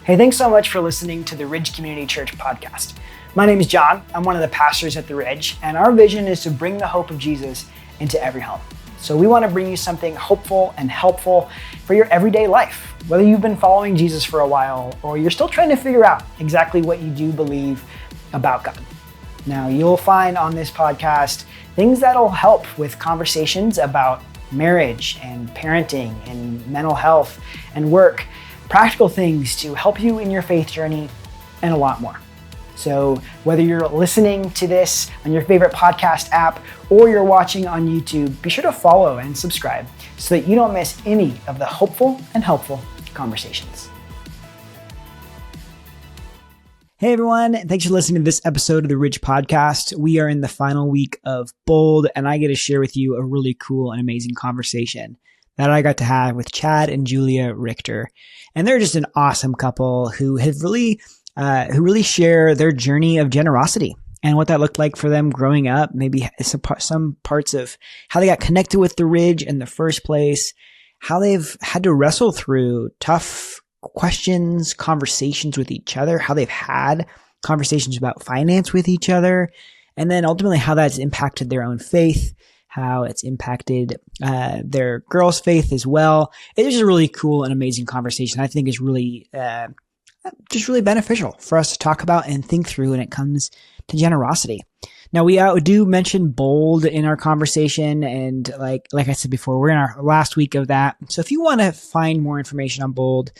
Hey, thanks so much for listening to the Ridge Community Church podcast. My name is John. I'm one of the pastors at the Ridge, and our vision is to bring the hope of Jesus into every home. So we want to bring you something hopeful and helpful for your everyday life, whether you've been following Jesus for a while or you're still trying to figure out exactly what you do believe about God. Now, you'll find on this podcast things that'll help with conversations about marriage and parenting and mental health and work, practical things to help you in your faith journey, and a lot more. So whether you're listening to this on your favorite podcast app or you're watching on YouTube, be sure to follow and subscribe so that you don't miss any of the hopeful and helpful conversations. Hey everyone, thanks for listening to this episode of the Ridge Podcast. We are in the final week of Bold, and I get to share with you a really cool and amazing conversation that I got to have with Chad and Julia Richter. And they're just an awesome couple who really share their journey of generosity and what that looked like for them growing up, maybe some parts of how they got connected with the Ridge in the first place, how they've had to wrestle through tough questions, conversations with each other, how they've had conversations about finance with each other, and then ultimately how that's impacted their own faith, how it's impacted their girls' faith as well. It is a really cool and amazing conversation. I think is really just really beneficial for us to talk about and think through when it comes to generosity. Now, we do mention Bold in our conversation, and like I said before, we're in our last week of that. So if you want to find more information on Bold,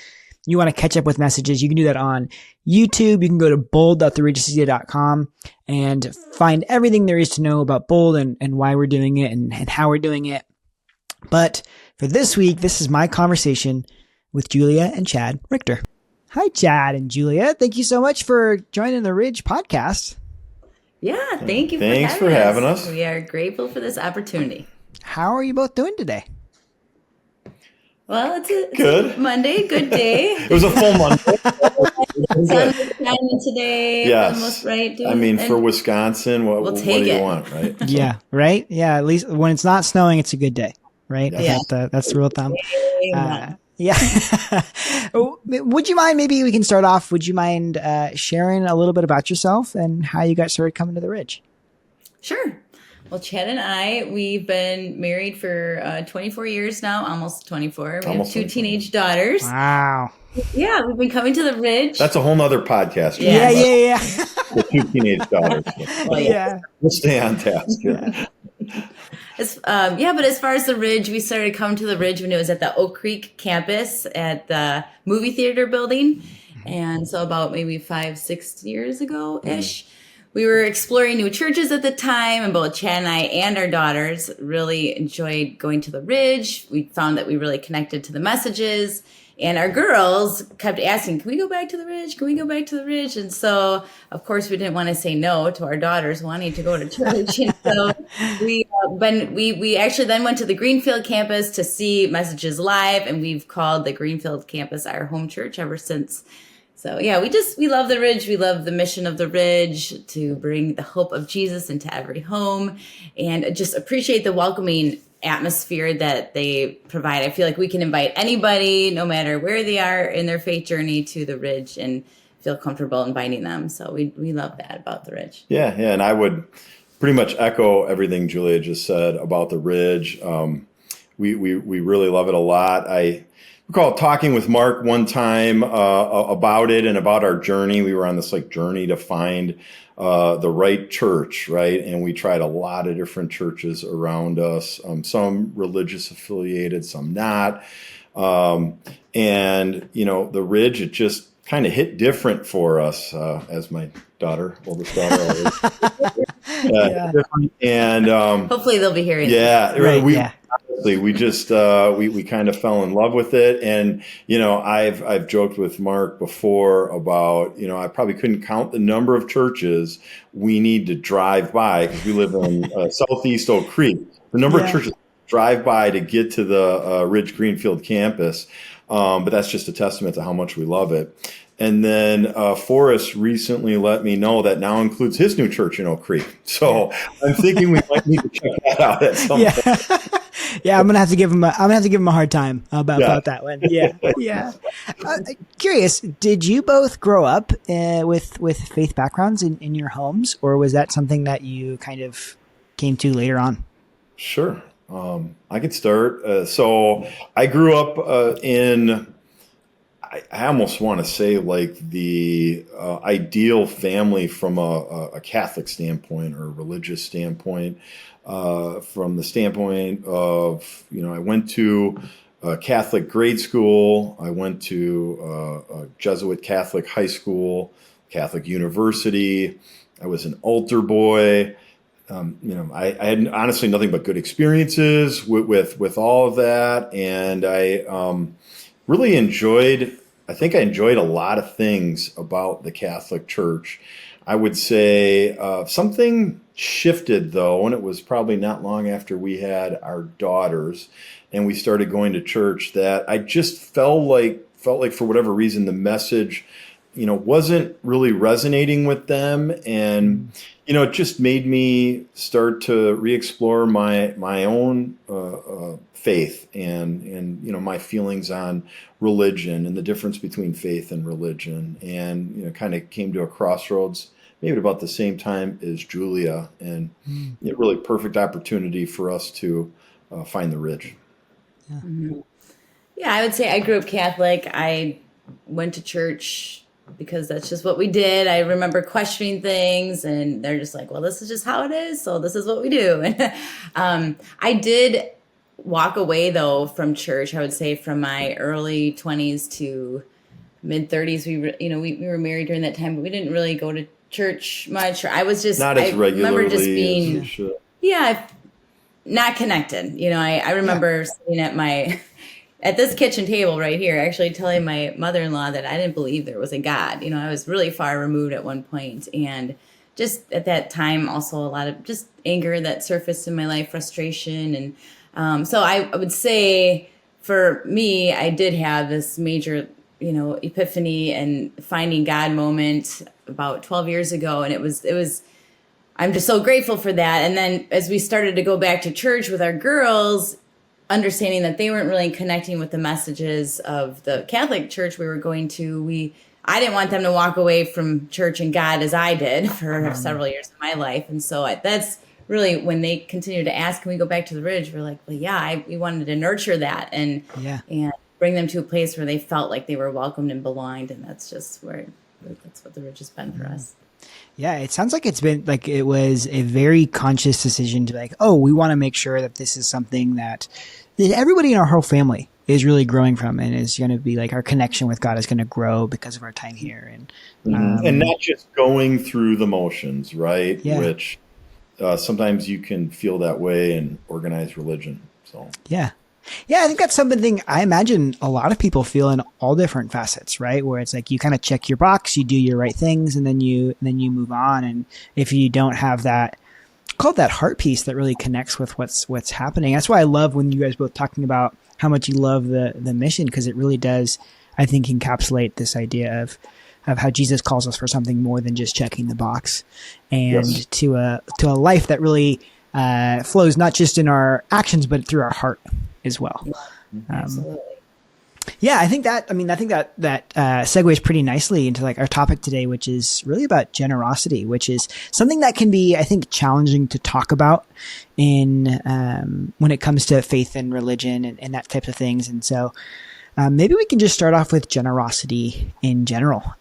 you want to catch up with messages, you can do that on YouTube. You can go to bold.theridgecc.com and find everything there is to know about Bold and why we're doing it and how we're doing it. But for this week, this is my conversation with Julia and Chad Richter. Hi, Chad and Julia. Thank you so much for joining the Ridge podcast. Yeah, thank you. Thanks for having us. We are grateful for this opportunity. How are you both doing today? Well, it's good. A Monday, good day. It was a full Monday. Sun is shining today. Yes. Almost right. I mean, for Wisconsin, what do you want, right? Yeah, right? Yeah, at least when it's not snowing, it's a good day, right? Yeah. That's the rule of thumb. Yeah. Would you mind, maybe we can start off, would you mind sharing a little bit about yourself and how you got started coming to the Ridge? Sure. Well, Chad and I, we've been married for 24 years now, almost 24. We have two teenage daughters. Wow. Yeah, we've been coming to the Ridge. That's a whole nother podcast. Yeah. The two teenage daughters. Yeah. We'll stay on task here. But as far as the Ridge, we started coming to the Ridge when it was at the Oak Creek campus at the movie theater building. And so about maybe 5-6 years ago-ish. We were exploring new churches at the time, and both Chad and I and our daughters really enjoyed going to the Ridge. We found that we really connected to the messages, and our girls kept asking, can we go back to the Ridge? Can we go back to the Ridge? And so, of course, we didn't want to say no to our daughters wanting to go to church. And so we actually then went to the Greenfield campus to see Messages live, and we've called the Greenfield campus our home church ever since. So yeah, we love the Ridge. We love the mission of the Ridge to bring the hope of Jesus into every home, and just appreciate the welcoming atmosphere that they provide. I feel like we can invite anybody, no matter where they are in their faith journey, to the Ridge and feel comfortable inviting them. So we love that about the Ridge. Yeah. And I would pretty much echo everything Julia just said about the Ridge. We really love it a lot. I recall talking with Mark one time about it and about our journey. We were on this journey to find the right church, right? And we tried a lot of different churches around us, some religious affiliated, some not. And, the Ridge, it just kind of hit different for us, as my oldest daughter always. And hopefully they'll be hearing this. We just we kind of fell in love with it, and I've joked with Mark before about I probably couldn't count the number of churches we need to drive by, because we live in Southeast Oak Creek. The number of churches drive by to get to the Ridge Greenfield campus, but that's just a testament to how much we love it. And then Forrest recently let me know that now includes his new church in Oak Creek. So I'm thinking we might need to check that out at some point. Yeah, I'm gonna have to give him a hard time about that one. Yeah, yeah. Curious, did you both grow up with faith backgrounds in your homes, or was that something that you kind of came to later on? Sure. I could start. So I grew up in, I almost want to say like the ideal family from a Catholic standpoint or a religious standpoint. From the standpoint of, I went to a Catholic grade school. I went to a Jesuit Catholic high school, Catholic university. I was an altar boy. I had honestly nothing but good experiences with all of that, and really I think I enjoyed a lot of things about the Catholic Church. I would say something shifted though, and it was probably not long after we had our daughters and we started going to church that I just felt like for whatever reason the message wasn't really resonating with them. And, it just made me start to re-explore my own faith and my feelings on religion and the difference between faith and religion. And, kind of came to a crossroads maybe at about the same time as Julia, and really perfect opportunity for us to find the Ridge. Yeah. Mm-hmm. Yeah, I would say I grew up Catholic. I went to church because that's just what we did. I remember questioning things, and they're just like, well, this is just how it is, so this is what we do. And I did walk away, though, from church, I would say from my early 20s to mid 30s. We were married during that time, but we didn't really go to church much. I was just not as regularly remember just as being you should. Not connected. I remember sitting at this kitchen table right here, actually telling my mother-in-law that I didn't believe there was a God. I was really far removed at one point, and just at that time, also a lot of just anger that surfaced in my life, frustration, and so I would say for me, I did have this major, epiphany and finding God moment about 12 years ago, and it was. I'm just so grateful for that. And then as we started to go back to church with our girls, understanding that they weren't really connecting with the messages of the Catholic church we were going to, I didn't want them to walk away from church and God as I did for several years of my life. And so that's really when they continued to ask, can we go back to the Ridge? We're like, well, yeah, we wanted to nurture that and bring them to a place where they felt like they were welcomed and belonged. And that's what the Ridge has been for us. Yeah, it sounds like it was a very conscious decision to like, oh, we want to make sure that this is something that everybody in our whole family is really growing from, and is going to be like our connection with God is going to grow because of our time here, and not just going through the motions, right? Yeah. Which sometimes you can feel that way in organized religion. So yeah. I think that's something I imagine a lot of people feel in all different facets, right? Where it's like you kind of check your box, you do your right things, and then you move on. And if you don't have that, called that heart piece that really connects with what's happening. That's why I love when you guys both talking about how much you love the mission, because it really does, I think, encapsulate this idea of how Jesus calls us for something more than just checking the box, and to a life that really flows not just in our actions but through our heart as well. Absolutely. I think that segues pretty nicely into like our topic today, which is really about generosity, which is something that can be, I think, challenging to talk about in when it comes to faith and religion and that type of things. And so maybe we can just start off with generosity in general.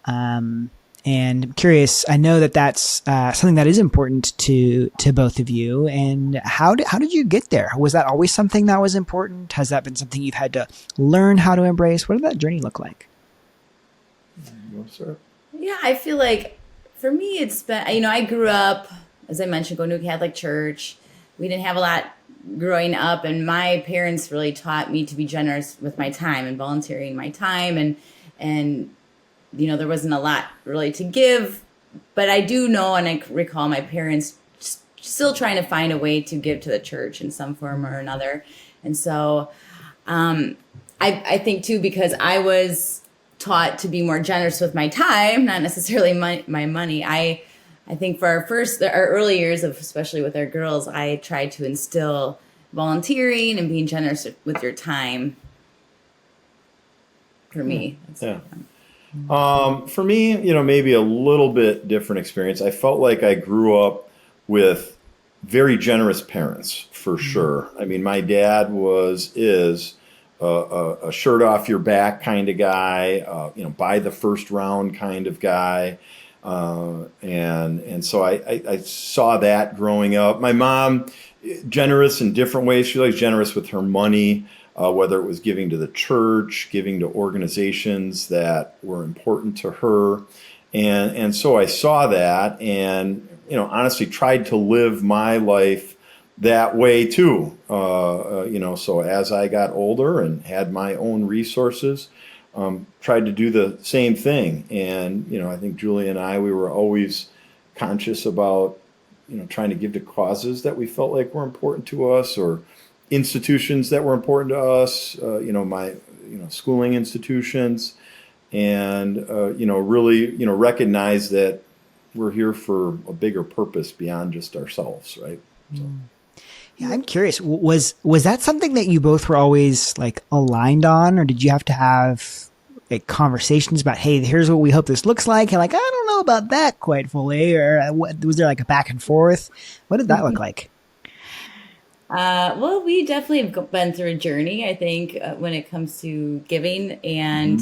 And I'm curious, I know that that's something that is important to both of you. And how did you get there? Was that always something that was important? Has that been something you've had to learn how to embrace? What did that journey look like? Yeah, I feel like for me, it's been, I grew up, as I mentioned, going to a Catholic church. We didn't have a lot growing up, and my parents really taught me to be generous with my time and volunteering my time, and there wasn't a lot really to give, but I do know, and I recall my parents still trying to find a way to give to the church in some form or another. And so I think too, because I was taught to be more generous with my time, not necessarily my money. I think for our early years of, especially with our girls, I tried to instill volunteering and being generous with your time. For me, Yeah. For me, maybe a little bit different experience. I felt like I grew up with very generous parents, for sure. I mean, my dad is a shirt off your back kind of guy, by the first round kind of guy. And so I saw that growing up. My mom, generous in different ways. She was generous with her money. Whether it was giving to the church, giving to organizations that were important to her. And so I saw that and, honestly tried to live my life that way too. So as I got older and had my own resources, tried to do the same thing. And, I think Julie and I, we were always conscious about, trying to give to causes that we felt like were important to us, or institutions that were important to us, my schooling institutions, and really recognize that we're here for a bigger purpose beyond just ourselves, right? So. Yeah, I'm curious. Was that something that you both were always like aligned on, or did you have to have like conversations about, hey, here's what we hope this looks like, and like, I don't know about that quite fully, or was there like a back and forth? What did that look like? Well, we definitely have been through a journey, I think, when it comes to giving, and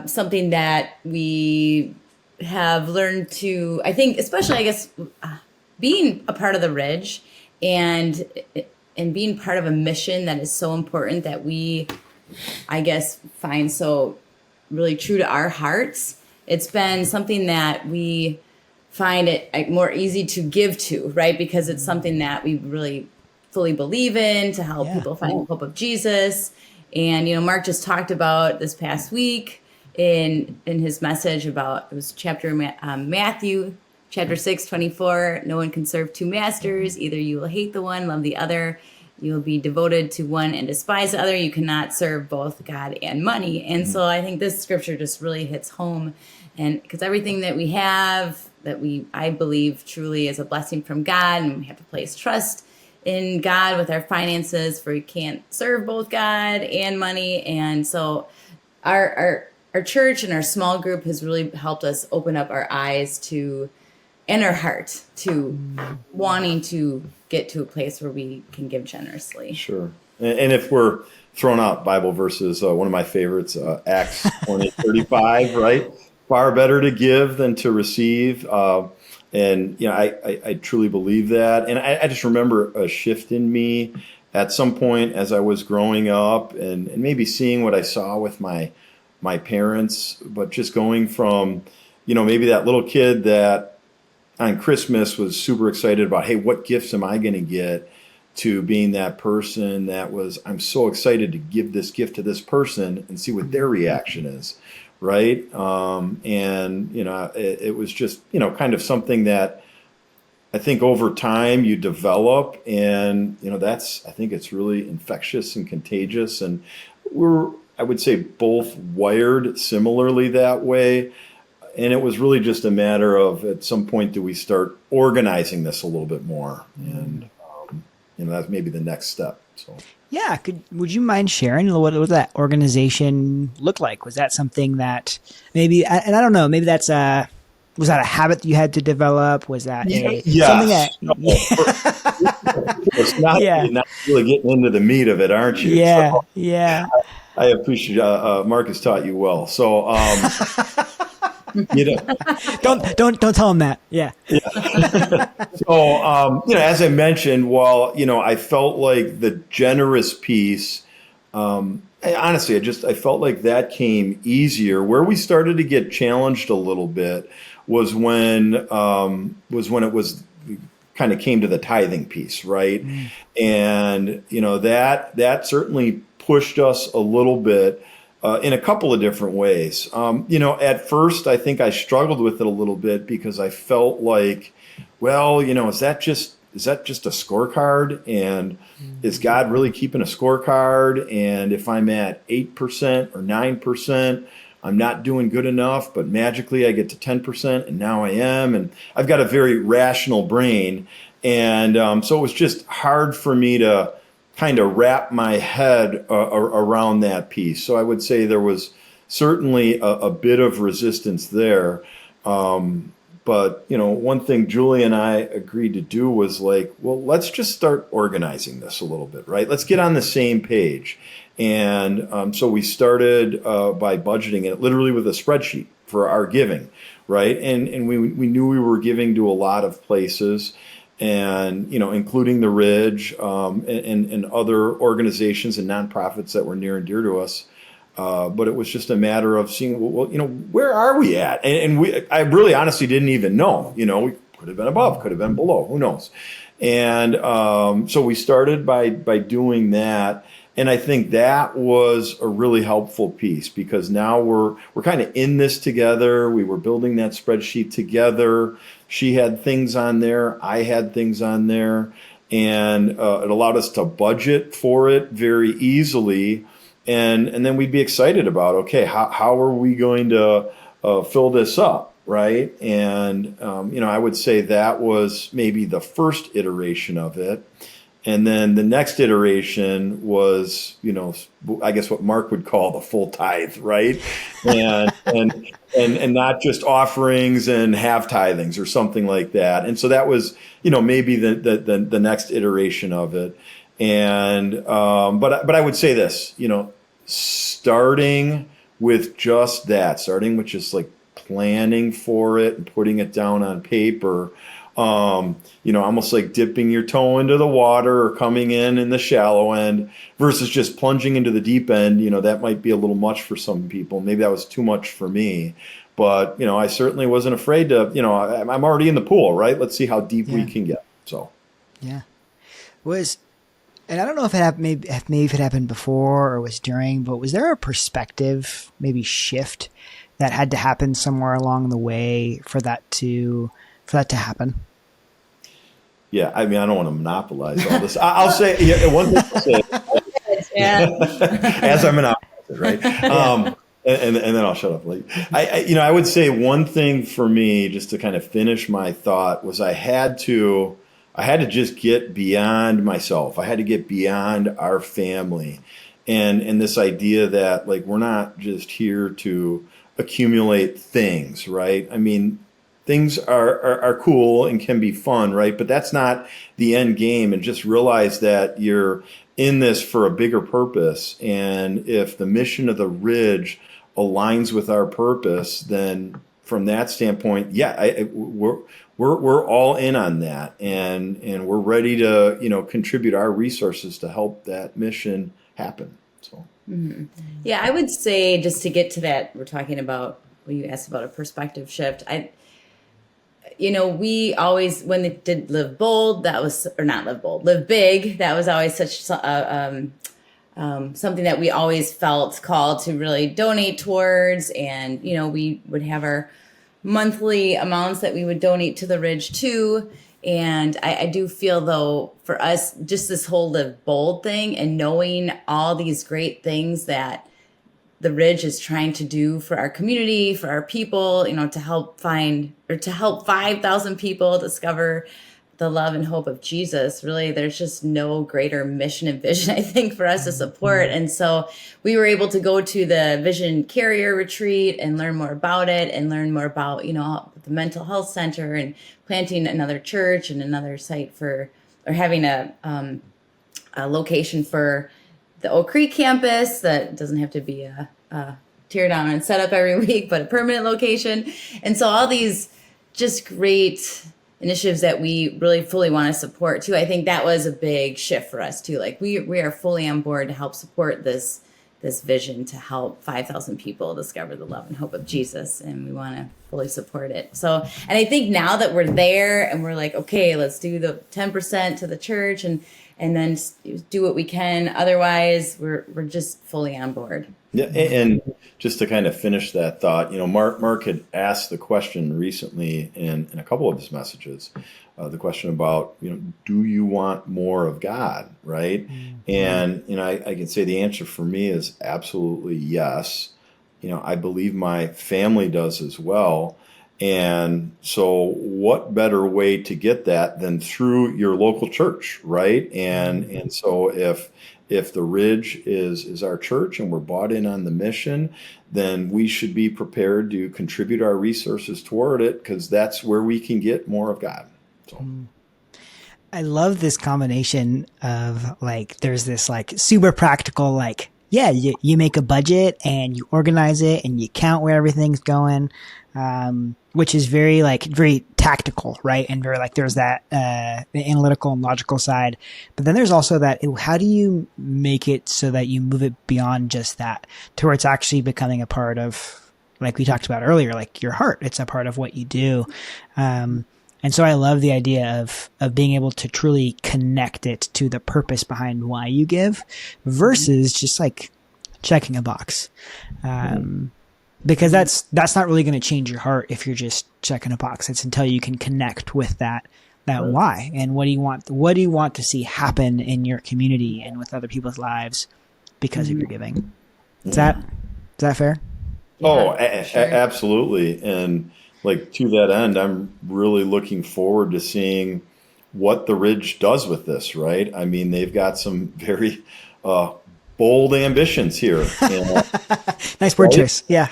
something that we have learned to, I think, especially, I guess, being a part of the Ridge and being part of a mission that is so important that we, I guess, find so really true to our hearts. It's been something that we find it more easy to give to, right? Because it's something that we really fully believe in, to help people find the hope of Jesus. And, Mark just talked about this past week in his message about, it was chapter Matthew, chapter 6:24, no one can serve two masters. Either you will hate the one, love the other. You will be devoted to one and despise the other. You cannot serve both God and money. And so I think this scripture just really hits home. And because everything that we have, I believe truly is a blessing from God, and we have to place trust in God with our finances, for we can't serve both God and money. And so our church and our small group has really helped us open up our eyes to, and our heart to, wanting to get to a place where we can give generously. Sure. And if we're throwing out Bible verses, one of my favorites, Acts 20:35, right? Far better to give than to receive. And, I truly believe that. And I just remember a shift in me at some point as I was growing up, and maybe seeing what I saw with my parents, but just going from, maybe that little kid that on Christmas was super excited about, hey, what gifts am I going to get, to being that person that was, I'm so excited to give this gift to this person and see what their reaction is. Right. It was just, kind of something that I think over time you develop, and, I think it's really infectious and contagious. And I would say, both wired similarly that way. And it was really just a matter of, at some point, do we start organizing this a little bit more? And, that's maybe the next step. So. Yeah. Would you mind sharing what that organization looked like? Was that something that maybe, and I don't know, maybe was that a habit that you had to develop? Was that something that? It's not really getting into the meat of it, aren't you? Yeah. So, yeah. I appreciate Mark has taught you well. So, don't tell him that. Yeah. So, as I mentioned, while, I felt like the generous piece, honestly, I felt like that came easier. Where we started to get challenged a little bit was when it was kind of came to the tithing piece, right? And, that certainly pushed us a little bit. In a couple of different ways. At first, I think I struggled with it a little bit, because I felt like, well, is that just a scorecard? And is God really keeping a scorecard? And if I'm at 8% or 9%, I'm not doing good enough, but magically I get to 10%, and now I am. And I've got a very rational brain. And so it was just hard for me to kind of wrap my head around that piece. So I would say there was certainly a bit of resistance there. But, one thing Julie and I agreed to do was like, well, let's just start organizing this a little bit, right? Let's get on the same page. And so we started by budgeting it literally with a spreadsheet for our giving, right? And we knew we were giving to a lot of places, and including the Ridge, and other organizations and nonprofits that were near and dear to us. But it was just a matter of seeing, well, where are we at? And I really honestly didn't even know. We could have been above, could have been below, who knows? And so we started by doing that. And I think that was a really helpful piece, because now we're kind of in this together. We were building that spreadsheet together. She had things on there. I had things on there. And it allowed us to budget for it very easily. And then we'd be excited about, okay, how are we going to fill this up, right? And, I would say that was maybe the first iteration of it. And then the next iteration was, I guess what Mark would call the full tithe, right? And not just offerings and half tithings or something like that. And so that was, maybe the next iteration of it. And but I would say this, starting with just that, starting with just like planning for it and putting it down on paper, almost like dipping your toe into the water or coming in the shallow end versus just plunging into the deep end. That might be a little much for some people. Maybe that was too much for me. But, I certainly wasn't afraid to, I'm already in the pool, right? Let's see how deep we can get. So, yeah. And I don't know if it happened, maybe if it happened before or was during, but was there a perspective, maybe shift that had to happen somewhere along the way for that to happen? Yeah, I mean, I don't want to monopolize all this. I'll say, one thing I'll say, as I monopolize it, right? And then I'll shut up. Like, I would say one thing for me, just to kind of finish my thought, was I had to just get beyond myself. I had to get beyond our family, and this idea that like we're not just here to accumulate things, right? I mean, things are cool and can be fun, right? But that's not the end game. And just realize that you're in this for a bigger purpose. And if the mission of the Ridge aligns with our purpose, then from that standpoint, we're all in on that, and we're ready to contribute our resources to help that mission happen. So. Mm-hmm. Yeah, I would say, just to get to that, we're talking about, when you asked about a perspective shift, we always, when it did Live Bold, Live Big, that was always such something that we always felt called to really donate towards. And, we would have our monthly amounts that we would donate to the Ridge too. And I do feel, though, for us, just this whole Live Bold thing and knowing all these great things that the Ridge is trying to do for our community, for our people, to help 5,000 people discover the love and hope of Jesus. Really, there's just no greater mission and vision, I think, for us to support. And so we were able to go to the Vision Carrier Retreat and learn more about it, and learn more about, the mental health center, and planting another church and another site or having a location for the Oak Creek campus that doesn't have to be a tear down and set up every week, but a permanent location. And so all these just great initiatives that we really fully want to support too. I think that was a big shift for us too. Like we are fully on board to help support this vision to help 5,000 people discover the love and hope of Jesus, and we want to fully support it. So, and I think now that we're there and we're like, okay, let's do the 10% to the church and then do what we can. Otherwise, we're just fully on board. Yeah, and just to kind of finish that thought, Mark had asked the question recently in a couple of his messages, the question about, do you want more of God, right? Mm-hmm. And, I can say the answer for me is absolutely yes. I believe my family does as well. And so what better way to get that than through your local church, right? And so if the Ridge is our church and we're bought in on the mission, then we should be prepared to contribute our resources toward it, because that's where we can get more of God. So. I love this combination of like, there's this like super practical, like, yeah, you make a budget and you organize it and you count where everything's going, which is very tactical, right? And very like, there's that, the analytical and logical side, but then there's also that, how do you make it so that you move it beyond just that to where it's actually becoming a part of, like we talked about earlier, like your heart, it's a part of what you do. And so I love the idea of being able to truly connect it to the purpose behind why you give versus just like checking a box. Because that's not really going to change your heart if you're just checking a box. It's until you can connect with that why, and what do you want to see happen in your community and with other people's lives because of your giving. Is that fair? Oh, sure. absolutely. And like, to that end, I'm really looking forward to seeing what the Ridge does with this, right? I mean, they've got some very bold ambitions here. Nice word choice. Yeah.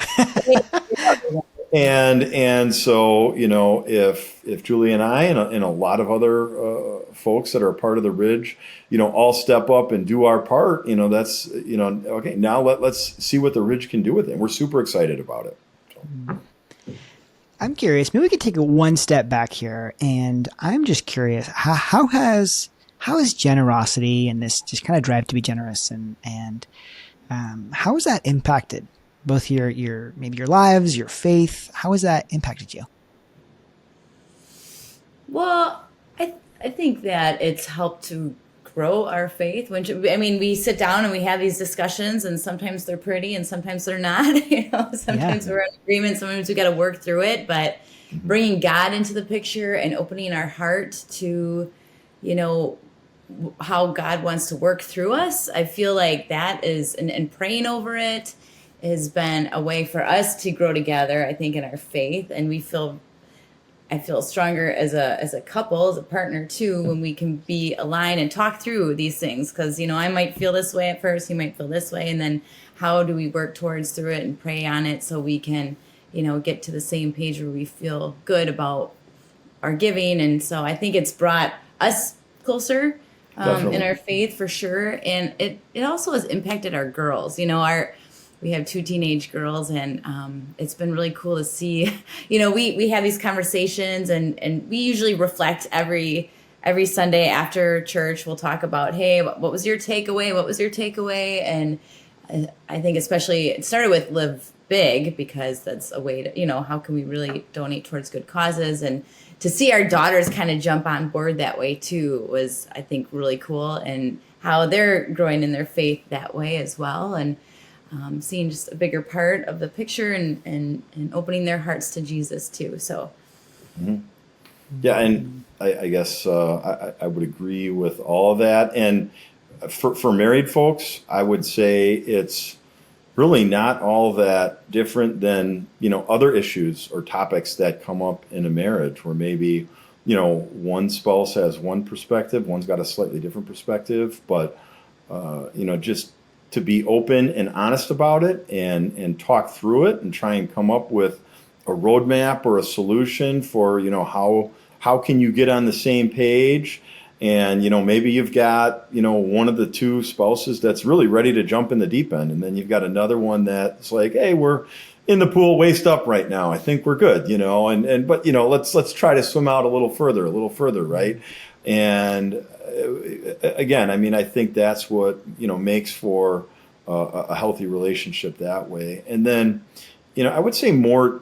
And so, if Julie and I and a lot of other folks that are a part of the Ridge, all step up and do our part, that's, okay, now let's see what the Ridge can do with it. And we're super excited about it. So. I'm curious, maybe we could take it one step back here, and I'm just curious, how has generosity and this just kind of drive to be generous and how has that impacted both your maybe your lives, your faith? How has that impacted you? Well, I think that it's helped to grow our faith. We sit down and we have these discussions, and sometimes they're pretty and sometimes they're not. Sometimes we're in agreement, sometimes we got to work through it. But bringing God into the picture and opening our heart to, how God wants to work through us, I feel like that is, and praying over it has been a way for us to grow together, I think, in our faith. And I feel stronger as a couple, as a partner too, when we can be aligned and talk through these things. Because, I might feel this way at first, you might feel this way. And then how do we work through it and pray on it so we can, get to the same page where we feel good about our giving. And so I think it's brought us closer in our faith for sure. And it also has impacted our girls. We have 2 teenage girls, and it's been really cool to see. We have these conversations, and we usually reflect every Sunday after church. We'll talk about, hey, what was your takeaway? What was your takeaway? And I think especially it started with Live Big, because that's a way to, how can we really donate towards good causes? And to see our daughters kind of jump on board that way too was, I think, really cool, and how they're growing in their faith that way as well. And seeing just a bigger part of the picture and opening their hearts to Jesus too. So, yeah, and I guess I would agree with all of that. And for married folks, I would say it's really not all that different than other issues or topics that come up in a marriage, where maybe one spouse has one perspective, one's got a slightly different perspective, but just to be open and honest about it and talk through it and try and come up with a roadmap or a solution for, how can you get on the same page? And, maybe you've got, one of the 2 spouses that's really ready to jump in the deep end. And then you've got another one that's like, hey, we're in the pool waist up right now. I think we're good, but let's try to swim out a little further. Right. And again, I think that's what, makes for a healthy relationship that way. And then, I would say more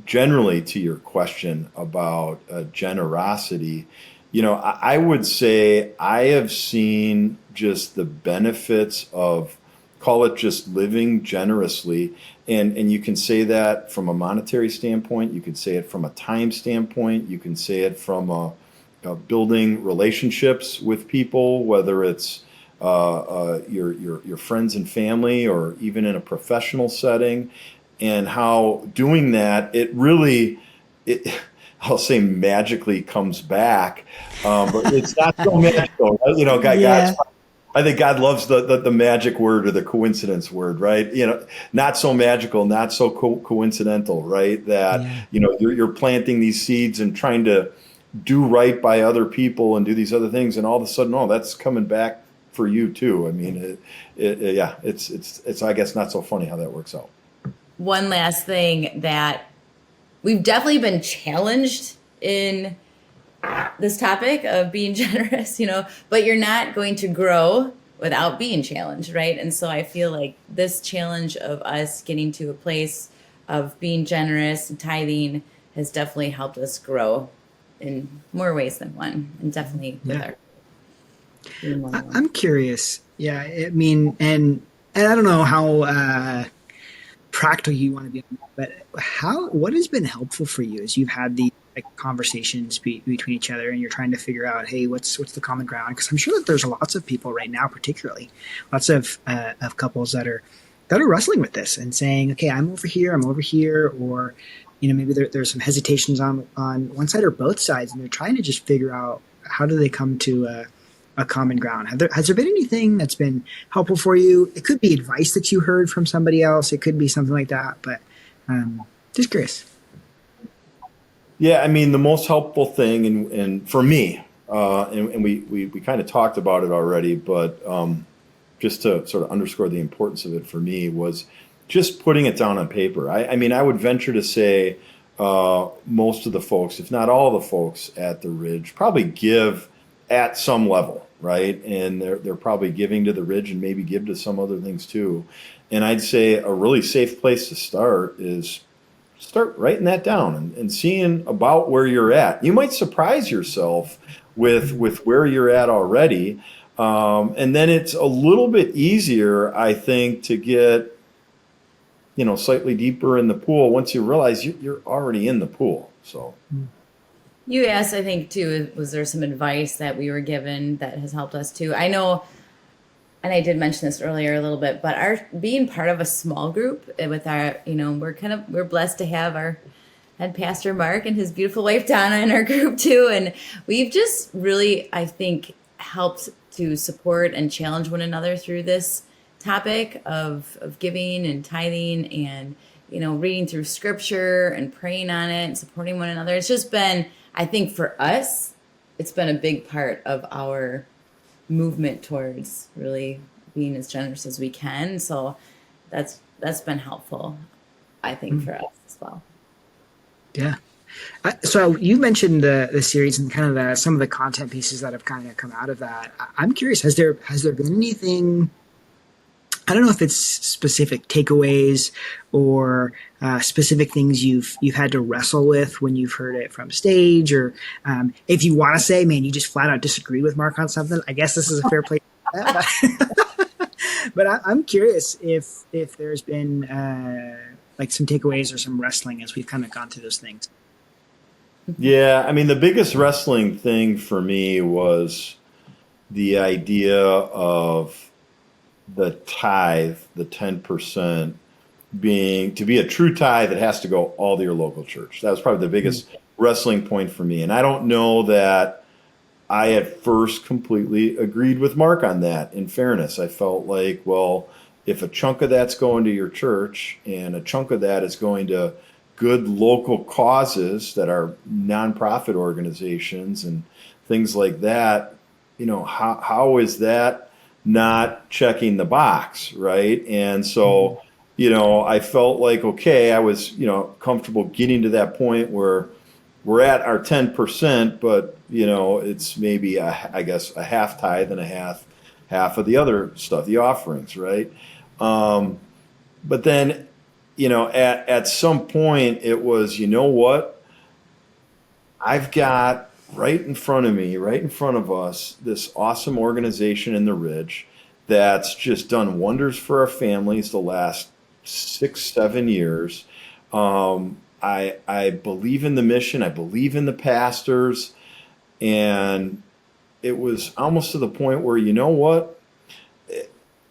generally to your question about generosity, I would say I have seen just the benefits of, call it just living generously. And you can say that from a monetary standpoint, you can say it from a time standpoint, you can say it from building relationships with people, whether it's your friends and family, or even in a professional setting, and how doing that, it really I'll say magically comes back, but it's not so magical. You know, Yeah. I think God loves the magic word or the coincidence word, right? You know, not so magical, not so coincidental, right? That, Yeah. you know, you're planting these seeds and trying to do right by other people and do these other things, and all of a sudden, oh, that's coming back for you too. I mean, yeah, it's I guess not so funny how that works out. One last thing that we've definitely been challenged in this topic of being generous, but you're not going to grow without being challenged, right? And so I feel like this challenge of us getting to a place of being generous and tithing has definitely helped us grow in more ways than one, and definitely with our being one on one. I'm curious. Yeah, I mean, and I don't know how practical you want to be on that, but what has been helpful for you as you've had these like conversations between each other, and you're trying to figure out, hey, what's the common ground? Because I'm sure that there's lots of people right now, particularly lots of couples that are wrestling with this and saying, okay, I'm over here, or maybe there's some hesitations on one side or both sides, and they're trying to just figure out how do they come to a common ground. Has there been anything that's been helpful for you? It could be advice that you heard from somebody else. It could be something like that, but just curious. Yeah, I mean, the most helpful thing, and for me, and we kind of talked about it already, but just to sort of underscore the importance of it for me was just putting it down on paper. I mean, I would venture to say most of the folks, if not all the folks at the Ridge, probably give at some level, right? And they're probably giving to the Ridge and maybe give to some other things too. And I'd say a really safe place to start is start writing that down and seeing about where you're at. You might surprise yourself with where you're at already. And then it's a little bit easier, I think, to get, slightly deeper in the pool once you realize you're already in the pool. So You asked, I think, too, was there some advice that we were given that has helped us too? I know, and I did mention this earlier a little bit, but our being part of a small group with our, we're blessed to have our head pastor Mark and his beautiful wife Donna in our group too. And we've just really, I think, helped to support and challenge one another through this topic of giving and tithing and, reading through scripture and praying on it and supporting one another. It's just been, I think for us, it's been a big part of our movement towards really being as generous as we can. So that's been helpful, I think, for us as well. Yeah. So you mentioned the series and kind of some of the content pieces that have kind of come out of that. I'm curious, has there been anything? I don't know if it's specific takeaways or specific things you've had to wrestle with when you've heard it from stage, or if you want to say, man, you just flat out disagreed with Mark on something. I guess this is a fair place for that. But I'm curious if there's been like some takeaways or some wrestling as we've kind of gone through those things. Yeah, I mean, the biggest wrestling thing for me was the idea of the tithe, the 10%, to be a true tithe, it has to go all to your local church. That was probably the biggest wrestling point for me. And I don't know that I at first completely agreed with Mark on that. In fairness, I felt like, well, if a chunk of that's going to your church and a chunk of that is going to good local causes that are nonprofit organizations and things like that, how is that not checking the box, right? And so, I felt like, okay, I was, comfortable getting to that point where we're at our 10%, but, it's maybe, I guess, a half tithe and a half of the other stuff, the offerings, right? But then, at some point it was, what? I've got right in front of me, right in front of us, this awesome organization in the Ridge that's just done wonders for our families the last 6-7 years. I believe in the mission. I believe in the pastors. And it was almost to the point where, what?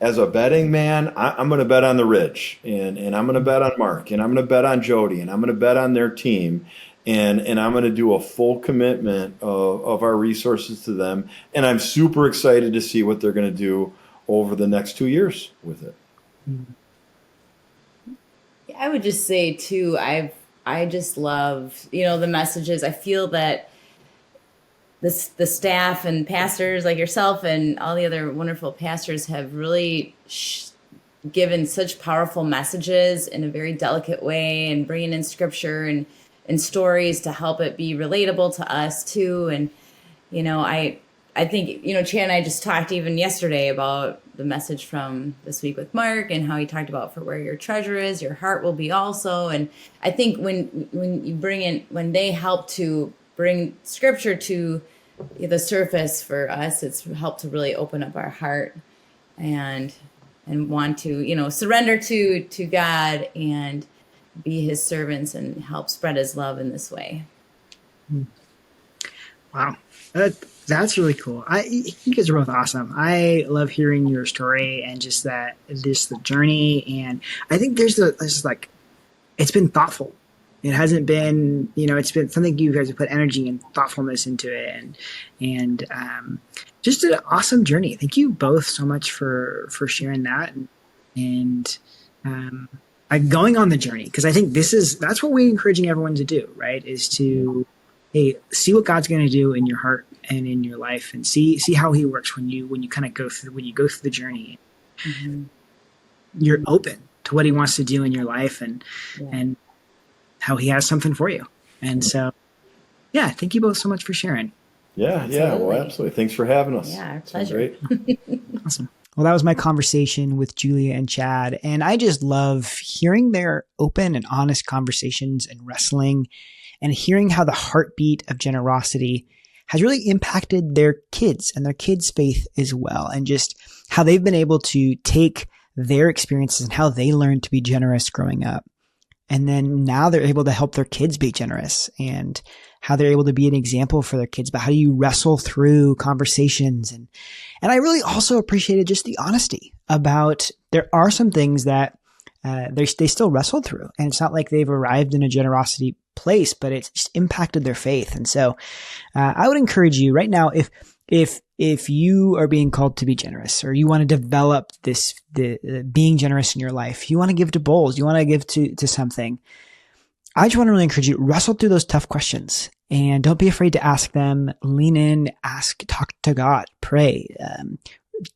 As a betting man, I'm going to bet on the Ridge, and I'm going to bet on Mark, and I'm going to bet on Jody, and I'm going to bet on their team. and I'm going to do a full commitment of our resources to them. And I'm super excited to see what they're going to do over the next 2 years with it. I would just say too, I just love, the messages. I feel that the staff and pastors like yourself and all the other wonderful pastors have really given such powerful messages in a very delicate way, and bringing in scripture and stories to help it be relatable to us too. And I think Chad and I just talked even yesterday about the message from this week with Mark, and how he talked about, for where your treasure is, your heart will be also. And I think when they help to bring scripture to the surface for us, it's helped to really open up our heart and want to, surrender to God and be his servants and help spread his love in this way. Wow. That's really cool. You guys are both awesome. I love hearing your story and just the journey. And I think it's been thoughtful. It hasn't been, it's been something you guys have put energy and thoughtfulness into it, and just an awesome journey. Thank you both so much for sharing that and going on the journey, because I think that's what we're encouraging everyone to do, right? Is to see what God's going to do in your heart and in your life, and see how he works when you kind of go through the journey. Mm-hmm. You're open to what he wants to do in your life, and how he has something for you. And so, thank you both so much for sharing. Yeah. Well, absolutely. Thanks for having us. Yeah, our pleasure. Great. Awesome. Well, that was my conversation with Julia and Chad. And I just love hearing their open and honest conversations and wrestling, and hearing how the heartbeat of generosity has really impacted their kids and their kids' faith as well. And just how they've been able to take their experiences and how they learned to be generous growing up. And then now they're able to help their kids be generous, and how they're able to be an example for their kids. But how do you wrestle through conversations? And I really also appreciated just the honesty about, there are some things that they still wrestled through, and it's not like they've arrived in a generosity place, but it's just impacted their faith. And so I would encourage you right now, if you are being called to be generous, or you want to develop the being generous in your life, you want to give to bowls, you want to give to something, I just want to really encourage you, wrestle through those tough questions, and don't be afraid to ask them. Lean in, talk to God, pray,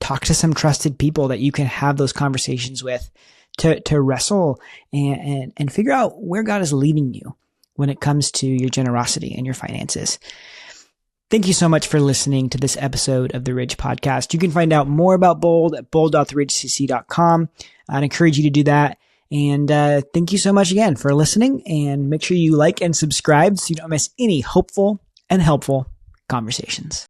talk to some trusted people that you can have those conversations with, to wrestle and figure out where God is leading you when it comes to your generosity and your finances. Thank you so much for listening to this episode of the Ridge Podcast. You can find out more about Bold at bold.theridgecc.com. I'd encourage you to do that. And thank you so much again for listening. And make sure you like and subscribe so you don't miss any hopeful and helpful conversations.